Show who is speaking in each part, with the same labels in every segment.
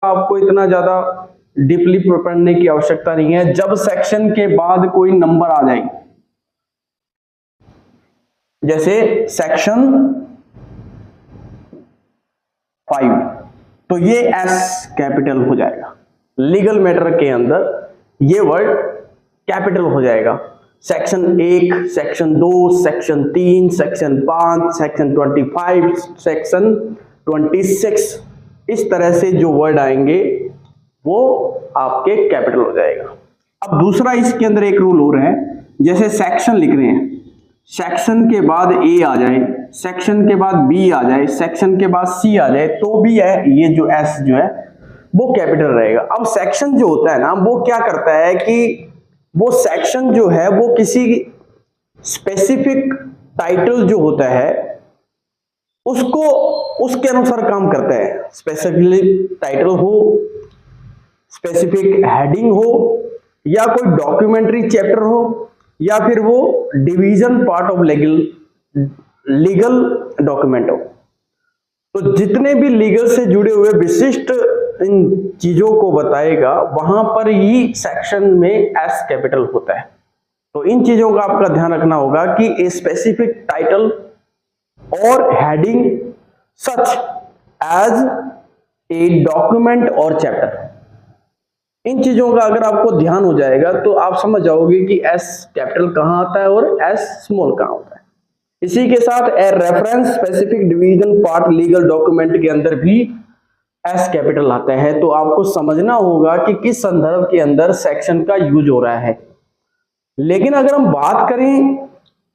Speaker 1: आपको इतना ज्यादा डीपली पढ़ने की आवश्यकता नहीं है। जब सेक्शन के बाद कोई नंबर आ जाए, जैसे सेक्शन 5, तो ये एस कैपिटल हो जाएगा। लीगल मैटर के अंदर ये वर्ड कैपिटल हो जाएगा। Section 1, section 2, section 3, section 5, section 25, section 26, इस तरह से जो वर्ड आएंगे वो आपके कैपिटल हो जाएगा। अब दूसरा इसके अंदर एक रूल और है, जैसे सेक्शन लिख रहे हैं, सेक्शन के बाद ए आ जाए, सेक्शन के बाद बी आ जाए, सेक्शन के बाद सी आ जाए, तो भी है ये जो एस जो है वो कैपिटल रहेगा। अब सेक्शन जो होता है ना, वो क्या करता है कि वो सेक्शन जो है वो किसी स्पेसिफिक टाइटल जो होता है उसको उसके अनुसार काम करता है। स्पेसिफिक टाइटल हो, स्पेसिफिक हेडिंग हो, या कोई डॉक्यूमेंट्री चैप्टर हो, या फिर वो division part of legal document हो। तो जितने भी लीगल से जुड़े हुए विशिष्ट इन चीजों को बताएगा, वहां पर ही सेक्शन में एस कैपिटल होता है। तो इन चीजों का आपका ध्यान रखना होगा कि ए स्पेसिफिक टाइटल और heading such as a document और चैप्टर, इन चीजों का अगर आपको ध्यान हो जाएगा तो आप समझ जाओगे कि एस कैपिटल कहां आता है और एस स्मॉल कहां होता है। इसी के साथ a reference specific division part legal document के अंदर भी एस कैपिटल आता है। तो आपको समझना होगा कि किस संदर्भ के अंदर सेक्शन का यूज हो रहा है। लेकिन अगर हम बात करें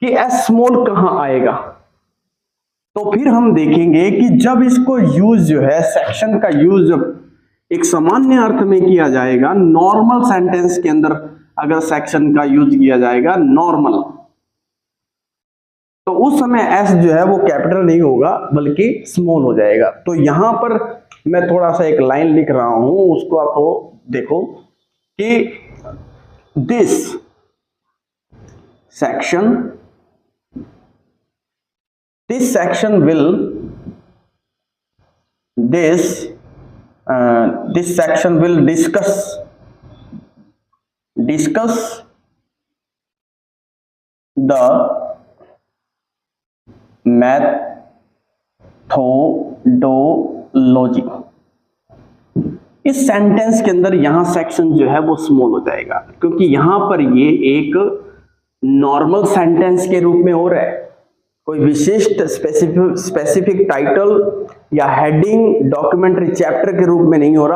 Speaker 1: कि एस स्मॉल कहां आएगा, तो फिर हम देखेंगे कि जब इसको यूज जो है, सेक्शन का यूज जब एक सामान्य अर्थ में किया जाएगा, नॉर्मल सेंटेंस के अंदर अगर सेक्शन का यूज किया जाएगा नॉर्मल, तो उस समय एस जो है वो कैपिटल नहीं होगा बल्कि स्मॉल हो जाएगा। तो यहां पर मैं थोड़ा सा एक लाइन लिख रहा हूं, उसको आप देखो कि this section will discuss the methodology। इस सेंटेंस के अंदर यहां सेक्शन जो है वो स्मॉल हो जाएगा, क्योंकि यहां पर ये एक नॉर्मल सेंटेंस के रूप में हो रहा है। कोई विशिष्ट स्पेसिफिक टाइटल या हेडिंग डॉक्यूमेंट्री चैप्टर के रूप में नहीं हो रहा।